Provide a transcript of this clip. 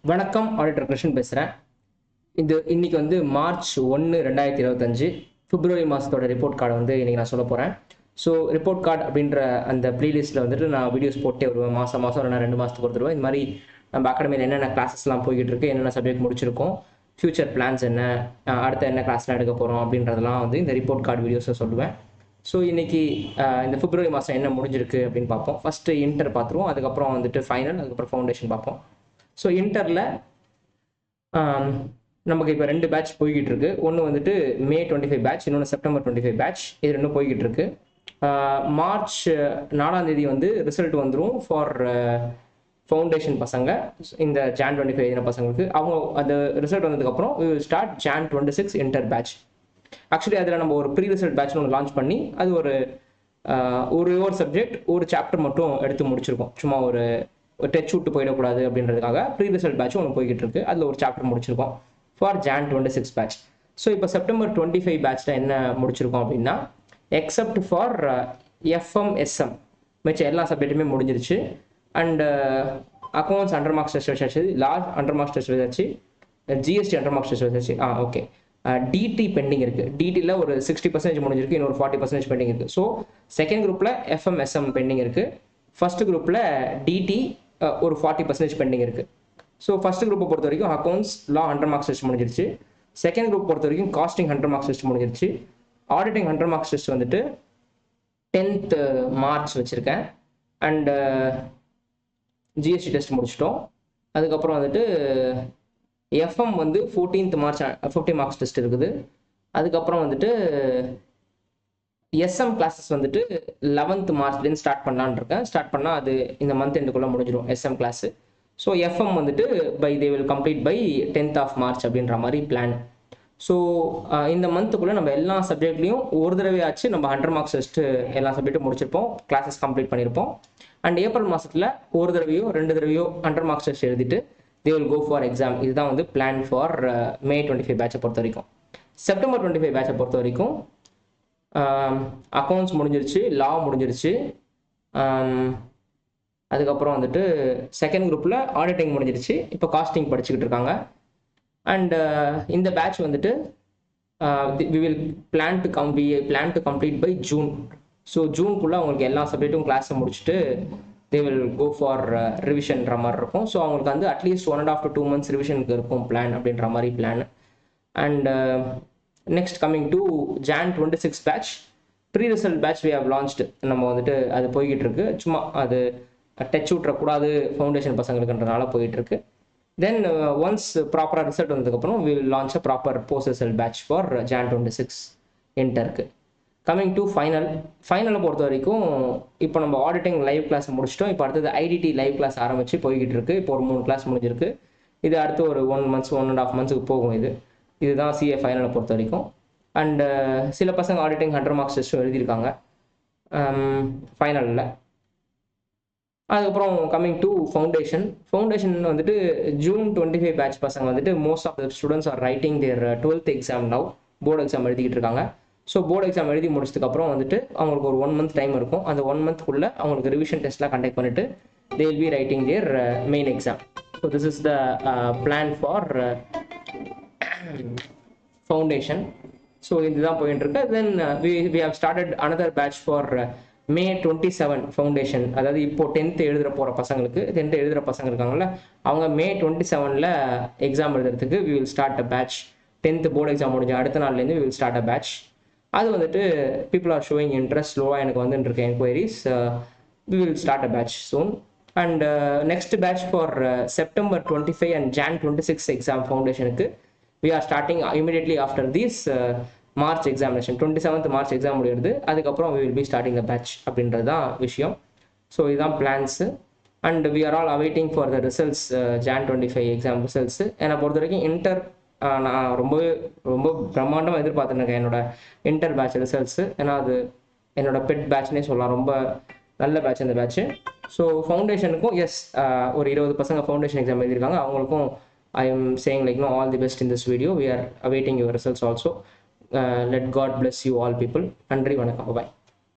வணக்கம். ஆடிட்டர் கிருஷ்ணன் பேசுகிறேன். இன்னைக்கு வந்து மார்ச் 1 2025 பிப்ரவரி மாதத்தோட ரிப்போர்ட் கார்டை வந்து இன்னைக்கு நான் சொல்ல போகிறேன். ஸோ ரிப்போர்ட் கார்டு அப்படின்ற அந்த ப்ளேலிஸ்ட்டில் வந்துட்டு நான் வீடியோஸ் போட்டே வருவேன். மாதம் இல்லைனா 2 மாதத்துக்கு ஒரு தடவை. இந்த மாதிரி நம்ம அகாடமியில் என்னென்ன கிளாஸஸ்லாம் போய்கிட்டு இருக்கு, என்னென்ன சப்ஜெக்ட் முடிச்சிருக்கோம், ஃபியூச்சர் பிளான்ஸ் என்ன, அடுத்த என்ன கிளாஸ்லாம் எடுக்க போகிறோம் அப்படின்றதெல்லாம் வந்து இந்த ரிப்போர்ட் கார்டு வீடியோஸை சொல்லுவேன். ஸோ இன்னைக்கு இந்த பிப்ரவரி மாதம் என்ன முடிஞ்சிருக்கு அப்படின்னு பார்ப்போம். ஃபஸ்ட்டு இன்டர் பார்த்துருவோம், அதுக்கப்புறம் வந்துட்டு ஃபைனல், அதுக்கப்புறம் ஃபவுண்டேஷன் பார்ப்போம். ஸோ இன்டரில் நமக்கு இப்போ 2 பேட்ச் போய்கிட்டு இருக்கு. ஒன்று வந்துட்டு மே 25 பேட்ச், இன்னொன்று செப்டம்பர் 25 பேட்ச். இது ரெண்டும் போய்கிட்டு இருக்கு. மார்ச் 4 வந்து ரிசல்ட் வந்துடும் ஃபார் ஃபவுண்டேஷன் பசங்க. இந்த ஜான் 25 எழுதின பசங்களுக்கு அவங்க அந்த ரிசல்ட் வந்ததுக்கப்புறம் we will start Jan 26 inter batch. Actually அதில் நம்ம ஒரு ப்ரீ ரிசல்ட் பேட்ச்னு ஒன்று லான்ச் பண்ணி அது ஒரு சப்ஜெக்ட் ஒரு சாப்டர் மட்டும் எடுத்து முடிச்சிருக்கோம். சும்மா ஒரு டச் விட்டு போயிடக்கூடாது அப்படின்றதுக்காக ப்ரீ ரிசல்ட் பேட்ச் ஒன்று போய்கிட்டு இருக்கு. அதில் ஒரு சாப்டர் முடிச்சிருக்கோம் ஃபார் ஜான் 26 பேட்ச். ஸோ இப்போ செப்டம்பர் 25 பேட்ச்சில் என்ன முடிச்சிருக்கோம் அப்படின்னா, எக்ஸப்ட் ஃபார் FMSM மிச்ச எல்லா சப்ஜெக்ட்டுமே முடிஞ்சிருச்சு. And accounts under marks test வச்சாச்சு, லார்ஜ் அண்டர் மார்க்ஸ் டெஸ்ட் வச்சாச்சு, GST அண்டர் மார்க்ஸ் டெஸ்ட் வச்சாச்சு. ஓகே. DT பெண்டிங் இருக்குது. DTயில் ஒரு 60% முடிஞ்சிருக்கு, இன்னொரு 40% பெண்டிங் இருக்குது. ஸோ செகண்ட் குரூப்பில் FMSM பெண்டிங் இருக்குது. ஃபர்ஸ்ட் குரூப்பில் DT ஒரு 40% பெண்டிங் இருக்குது. ஸோ ஃபர்ஸ்ட் குரூப்பை பொறுத்த வரைக்கும் அக்கௌண்ட்ஸ் லா 100 மார்க்ஸ் டெஸ்ட் முடிஞ்சிருச்சு. செகண்ட் குரூப் பொறுத்த வரைக்கும் காஸ்டிங் 100 மார்க்ஸ் டெஸ்ட் முடிஞ்சிருச்சு. ஆடிட்டிங் 100 மார்க்ஸ் டெஸ்ட் வந்துட்டு 10th மார்ச் வச்சுருக்கேன். அண்ட் GST டெஸ்ட் முடிச்சிட்டோம். அதுக்கப்புறம் வந்துட்டு FM வந்து 14th மார்ச் 50 மார்க்ஸ் டெஸ்ட் இருக்குது. அதுக்கப்புறம் வந்துட்டு SM கிளாஸஸ் வந்துட்டு 11th மார்ச்லேருந்து ஸ்டார்ட் பண்ணலான்னு இருக்கேன். ஸ்டார்ட் பண்ணால் அது இந்த மந்த் எண்டுக்குள்ளே முடிஞ்சிடும் SM கிளாஸு. ஸோ FM வந்துட்டு they will complete by 10th of March அப்படின்ற மாதிரி பிளான். ஸோ இந்த மந்த்துக்குள்ளே நம்ம எல்லா சப்ஜெக்ட்லையும் ஒரு தடவையாச்சு நம்ம 100 மார்க்ஸ் டெஸ்ட்டு எல்லா சப்ஜெக்ட்டும் முடிச்சிருப்போம், கிளாஸஸ் கம்ப்ளீட் பண்ணியிருப்போம். அண்ட் ஏப்ரல் மாதத்தில் ஒரு தடவையோ 2 தடவையோ 100 மார்க்ஸ் டெஸ்ட் எழுதிட்டு they will go for exam. இதுதான் வந்து பிளான் ஃபார் மே 25 பேட்சை பொறுத்த வரைக்கும். செப்டம்பர் 25 பேட்சை பொறுத்த வரைக்கும் அக்கௌண்ட்ஸ் முடிஞ்சிருச்சு, லா முடிஞ்சிருச்சு. அதுக்கப்புறம் வந்துட்டு செகண்ட் குரூப்பில் ஆடிட்டிங் முடிஞ்சிருச்சு. இப்போ காஸ்டிங் படிச்சுக்கிட்டு இருக்காங்க. அண்ட் இந்த பேட்ச் வந்துட்டு we will plan to complete by June. So ஜூனுக்குள்ளே அவங்களுக்கு எல்லா சப்ஜெக்ட்டும் கிளாஸை முடிச்சுட்டு they will go for ரிவிஷன்ற மாதிரி இருக்கும். ஸோ அவங்களுக்கு வந்து அட்லீஸ்ட் 1.5 to 2 months ரிவிஷனுக்கு இருக்கும் பிளான் அப்படின்ற மாதிரி plan. And next coming to Jan 26 batch, pre result batch we have launched. நம்ம வந்துட்டு அது போய்கிட்டு இருக்கு. சும்மா அது டச் விட்றக்கூடாது ஃபவுண்டேஷன் பசங்களுக்குன்றனால போயிட்டு இருக்கு. தென் ஒன்ஸ் ப்ராப்பராக ரிசல்ட் வந்ததுக்கப்புறம் we will launch a proper post result batch for Jan 26 இன்டருக்கு. கம்மிங் டு ஃபைனலை பொறுத்த வரைக்கும் இப்போ நம்ம ஆடிட்டிங் லைவ் கிளாஸ் முடிச்சிட்டோம். இப்போ அடுத்தது IDT லைவ் கிளாஸ் ஆரம்பித்து போய்கிட்டு இருக்கு. இப்போ ஒரு 3 கிளாஸ் முடிஞ்சிருக்கு. இது அடுத்து ஒரு 1 months 1.5 months போகும். இதுதான் CA ஃபைனலை பொறுத்த வரைக்கும். அண்டு சில பசங்க ஆடிட்டிங் 100 மார்க்ஸ் டெஸ்ட்டும் எழுதியிருக்காங்க ஃபைனலில். அதுக்கப்புறம் கம்மிங் டு ஃபவுண்டேஷன் வந்துட்டு ஜூன் 25 பேட்ச் பசங்க வந்துட்டு most of the students are writing their 12th exam now. Board exam எழுதிக்கிட்டு இருக்காங்க. ஸோ போர்டு எக்ஸாம் எழுதி முடிச்சதுக்கப்புறம் வந்துட்டு அவங்களுக்கு ஒரு 1 month டைம் இருக்கும். அந்த 1 monthக்குள்ளே அவங்களுக்கு ரிவிஷன் டெஸ்ட்லாம் கண்டக்ட் பண்ணிட்டு they will be writing their main exam. So this is the plan for foundation. So இதுதான் போயிட்டு இருக்கு. தென் we have started another batch for May 27 foundation. அதாவது இப்போ 10th எழுதுகிற போகிற பசங்களுக்கு, 10th எழுதுகிற பசங்க இருக்காங்கல்ல, அவங்க May 27 எக்ஸாம் எழுதுறதுக்கு we will start a batch. 10th board exam முடிஞ்ச அடுத்த நாள்லேருந்து we will start a batch. அது வந்துட்டு people are showing interest. ஸ்லோவாக எனக்கு வந்துட்டு இருக்க enquiries. we will start a batch soon. And next batch for September 25 and Jan 26 exam ஃபவுண்டேஷனுக்கு we are starting immediately after this March examination. 27th March exam முடியுது. அதுக்கப்புறம் we will be starting the batch அப்படின்றது தான் விஷயம். So இதுதான் plants. And we are all awaiting for the results, Jan 25 exam results. என்னை பொறுத்த வரைக்கும் inter நான் ரொம்ப பிரம்மாண்டமாக எதிர்பார்த்துருக்கேன் என்னோட இன்டர் பேட்ச் ரிசல்ட்ஸு. ஏன்னா அது என்னோட பெட் பேட்ச்னே சொல்லலாம். ரொம்ப நல்ல பேட்ச் அந்த பேட்ச்சு. ஸோ ஃபவுண்டேஷனுக்கும் ஒரு 20 பசங்க ஃபவுண்டேஷன் எக்ஸாம் எழுதியிருக்காங்க. அவங்களுக்கும் I am saying all the best in this video. We are awaiting your results also. Let God bless you all people. நன்றி, வணக்கம், பாய்.